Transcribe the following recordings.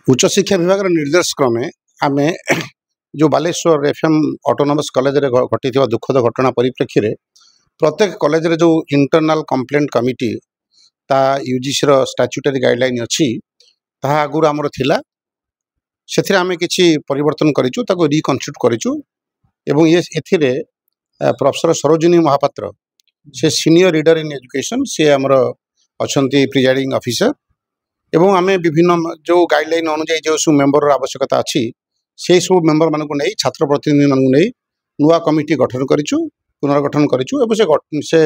उच्च शिक्षा विभाग निर्देश क्रमे आम जो बालेश्वर एफएम ऑटोनोमस कॉलेज रे घटी दुखद घटना परिप्रेक्षी रे प्रत्येक कॉलेज रे जो इंटरनल कंप्लेंट कमिटी ता यूजीसी रो स्टैट्यूटरी गाइडलाइन अच्छी ता आगुर आमर थिला से आम कि परिवर्तन करूँ ताको रिकन्स्टिट्यूट करूँ एवं ये एथिरे प्रोफेसर सरोजिनी महापात्र से सीनियर लीडर इन एजुकेशन से आमर अच्छी प्रिजाइडिंग ऑफिसर एवं आम विभिन्न जो गाइडलाइन अनुଯାयी जो सब मेंबर आवश्यकता अच्छी से सब मेंबर मानक नहीं छात्र प्रतिनिधि मानक नहीं नुआ कमिटी गठन करूँ पुनर्गठन करूँ से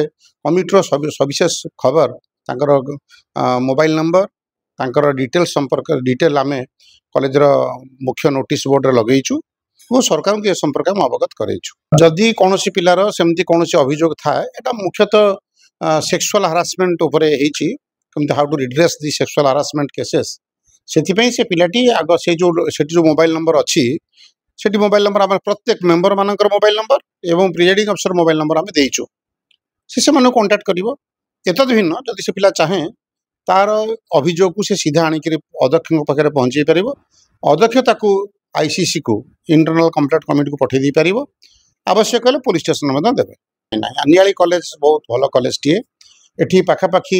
कमिटर सविशेष खबर तांकर मोबाइल नंबर तांकर डिटेल संपर्क डिटेल आम कॉलेज मुख्य नोटिस बोर्ड रे लगेचु वो सरकार को संपर्क हम अवगत करेचु जदि कौन पिलार सेमती कौन अभियोग था यहाँ मुख्यतः सेक्सुअल हारासमेंट उपरे हेची how to redress the sexual harassment cases से पिलाटी आग से जो मोबाइल नंबर अच्छी से मोबाइल नंबर आम प्रत्येक मेंबर मानकर मोबाइल नंबर एवं प्रिजाइडिंग अफिसर मोबाइल नंबर आम देचु से कांटाक्ट कर एतद भिन्न जदि से पिला चाहे तार अभियोग को से सीधा आणिक अध्यक्ष पाखे पहुँचे पार अध्यक्ष ताकू आईसीसी को इंटरनल कंप्लेंट कमिटी को पठे पार आवश्यक हेल्ले पुलिस स्टेशन में देवे नियाली कॉलेज बहुत भल कॉलेज टीए एटी पाखापाखि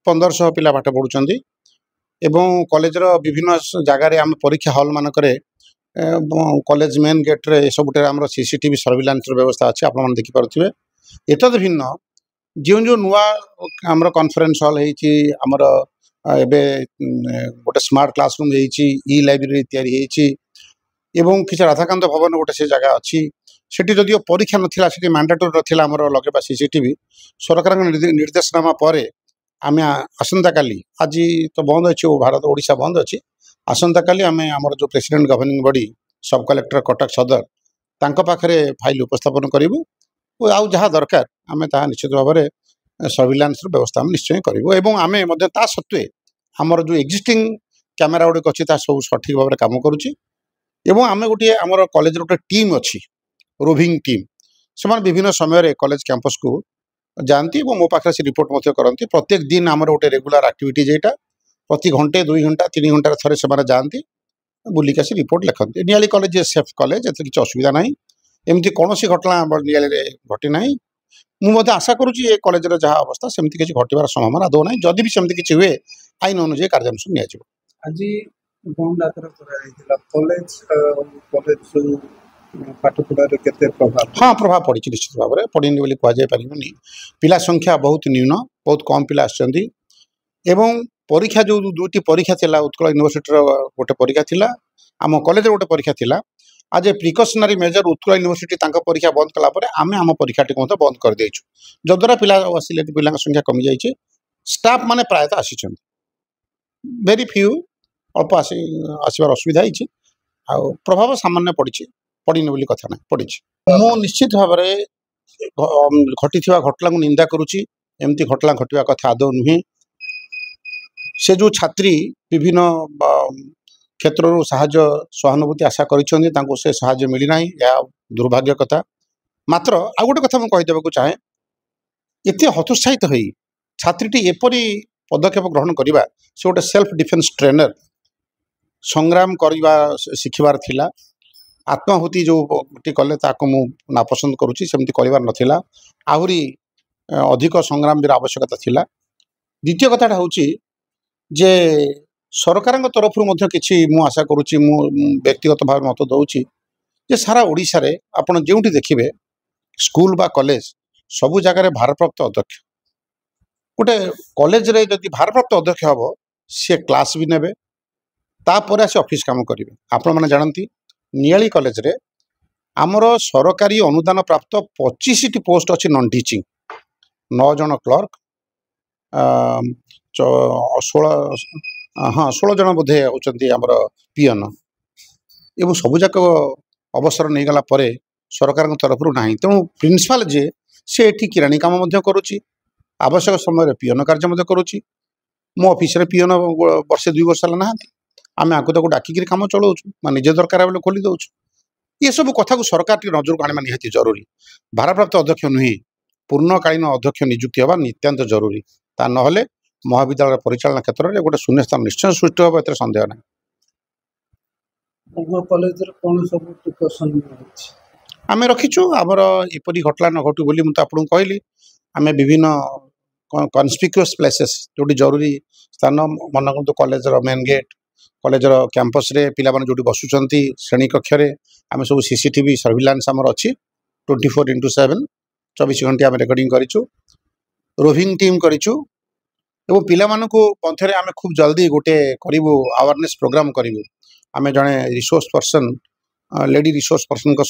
1500 पिला पाठ पढ़ुंट एवं कॉलेज विभिन्न जगार आम परीक्षा हॉल मानक कॉलेज मेन गेट रे सबुटे आम सीसीटीवी सर्विलांस व्यवस्था अच्छी आप देखिपे एतद भिन्न जो जो नुआ आमर कॉन्फ्रेंस हॉल होमर एबे गोटे स्मार्ट क्लासरूम ई लाइब्रेरी तैयारी एवं किसी राधाकांत भवन गोटे से जगह अच्छी सेठी जदियो परीक्षा नाला से मैंडेटरी नाला आमर लगेबा सीसीटीवी सरकार निर्देशनामा पर आम आसंता काली आज तो बंद अच्छी भारत ओडिशा बंद अच्छी आसंता काली आम आमर जो प्रेसिडेंट गवर्निंग बॉडी सब कलेक्टर कटक सदर तांको पाखरे फाइल उपस्थापन करूँ आउ जहाँ दरकार आम ता निश्चित भाव में सर्विलांस व्यवस्था आम निश्चय करूँ एवं आम सत्वे आमर जो एक्जिस्टिंग कैमेरा गुड़िक अच्छी सब सठिक भाव में कम करुच्ची एवं आम गोटे आमर कॉलेज गोटे टीम अच्छी रोविंग टीम से विभिन्न समय कॉलेज कैंपस को जाती मो पाखे से रिपोर्ट करती प्रत्येक दिन आमर गोटे रेगुलर एक्टिविटीज यहाँ प्रति घंटे 2 घंटा 3 घंटे थे से जाती बुलिक आसी रिपोर्ट लिखते नियाली कॉलेज सेफ कॉलेज ए किसी असुविधा ना एमती कौन घटना नियाली घटी ना मुझे आशा करुँच कॉलेज जहाँ अवस्था सेमती किसी घटवार संभावना दो ना जदि भी सेमती किसी हुए आईन अनुଯାयी कार्यानुष्ठान नियाजिव आज बंद आकर कॉलेज कॉलेज पाठपढ़ार केते प्रभाव हाँ प्रभाव पड़ी निश्चित भाव में पड़नी बोली कहुनी पिला संख्या बहुत न्यून बहुत कम पिला आसछंती एवं परीक्षा जो 2टी परीक्षा थिला उत्कल यूनिवर्सिटी गोटे परीक्षा थिला आम कॉलेज गोटे परीक्षा थिला आज ए प्रिकसनारी मेजर उत्कल यूनिवर्सिटी तांका परीक्षा बंद कलापर आम आम परीक्षाटी बंद कर देचु जद्वारा पिला आसिले पिला संख्या कमी जाइए स्टाफ माने प्रायतः आसी वेरी फ्यू अल्प आसबार असुविधा हो प्रभाव सामान्य पड़ी पड़नी बोली कथा ना पड़ी मु निश्चित भाव में घटी घटना को निंदा करुच्ची एमती घटना घटवा कथा आदौ नुहे से जो छात्री विभिन्न क्षेत्र साहाय्य सहानुभूति आशा कर साहाय्य मिलना या दुर्भाग्य कथा मात्र आ गोटे कथा मुझे कहीदेक चाहे एत हतोत्साहित हो छात्रीटी एपरी पदक्षेप ग्रहण करवा से गोटे सेल्फ डिफेन्स ट्रेनर संग्राम करवा शिखबार थिला आत्माहुति जो कले मु नापसंद करुच्ची सेमती कर नाला आहरी अधिक संग्राम आवश्यकता थिला द्वितीय कथाटा हूँ जे सरकार तरफ किसी मु आशा करुच्ची मु व्यक्तिगत भाव मत दूची जे सारा ओडिशा रे आपण जोटी देखिए स्कूल बा कॉलेज सबू जगार भारप्राप्त अध्यक्ष गोटे कॉलेज रे जदि भारप्राप्त अध्यक्ष हम सी क्लास भी नेबे तापर आसी ऑफिस काम करेंगे आपण मैंने जानती नियाली कॉलेज रे आमर सरकारी अनुदान प्राप्त 25टी पोस्ट अच्छी नॉन टीचिंग 9 जन क्लर्क 16 जन बोधे होती आमर पीएन एवं सबूक अवसर नहीं गला परे सरकार तरफ ना तेणु प्रिंसिपाल जे से एठी किराणी काम करुच्ची आवश्यक समय पीएन कार्य करुच्ची मो ऑफिस रे पीएन वर्षे 2 वर्ष ना आम आगे तक डाकिक कम चलाऊँ निजे दरकार बेले खोली दौचु ये सब कथा को सरकार नजर को आने निहाती जरूरी भारप्राप्त अध्यक्ष नुहे पूर्णकालीन अध्यक्ष नियुक्ति हवा नितांत जरूरी ता नहले महाविद्यालय परिचालना क्षेत्र में गोटे शून्यस्थान निश्चय सृष्टि हम ए सन्देह ना। ଆମ କଲେଜରେ କ'ଣ ସବୁ ପ୍ରିକସନ୍ ଅଛି? ଆମେ ରଖିଛୁ ଆମର ଏପରି ଘଟଣା ନ ଘଟୁ ବୋଲି ମୁଁ ତ ଆପଣଙ୍କୁ କହିଲି। ଆମେ ବିଭିନ୍ନ କନସ୍ପିକ୍ୟୁଅସ୍ ପ୍ଲେସେସ୍ ଯେଉଁଠି ଜରୁରୀ ସ୍ଥାନ ମନେ କରନ୍ତୁ କଲେଜର ମେନ୍ ଗେଟ୍, କଲେଜର କ୍ୟାମ୍ପସରେ ପିଲାମାନେ ଯେଉଁଠି ବସୁଛନ୍ତି ଶ୍ରେଣୀ କକ୍ଷରେ ଆମେ ସବୁ CCTV ସର୍ଭିଲାନ୍ସ ଆମର ଅଛି 24x7 24 ଘଣ୍ଟା ଆମେ ରେକର୍ଡ଼ିଂ କରିଛୁ, ରୋଭିଂ ଟିମ୍ କରିଛୁ ଏବଂ ପିଲାମାନଙ୍କୁ ମଧ୍ୟରେ ଆମେ ଖୁବ୍ ଜଲ୍ଦି ଗୋଟେ କରିବୁ ଆୱାରନେସ୍ ପ୍ରୋଗ୍ରାମ୍ କରିବୁ। ଆମେ ଜଣେ ରିସୋର୍ସ ପର୍ସନ୍ ଲେଡି ରିସୋର୍ସ ପର୍ସନଙ୍କ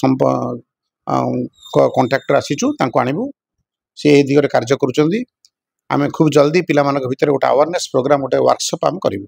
କଣ୍ଟାକ୍ଟରେ ଆସିଛୁ, ତାଙ୍କୁ ଆଣିବୁ, ସେ ଏ ଦିଗରେ କାର୍ଯ୍ୟ କରୁଛନ୍ତି। ଆମେ ଖୁବ୍ ଜଲ୍ଦି ପିଲାମାନଙ୍କ ଭିତରେ ଗୋଟେ ଆୱାରନେସ୍ ପ୍ରୋଗ୍ରାମ୍ ଗୋଟେ ୱାର୍କସପ୍ ଆମେ କରିବୁ।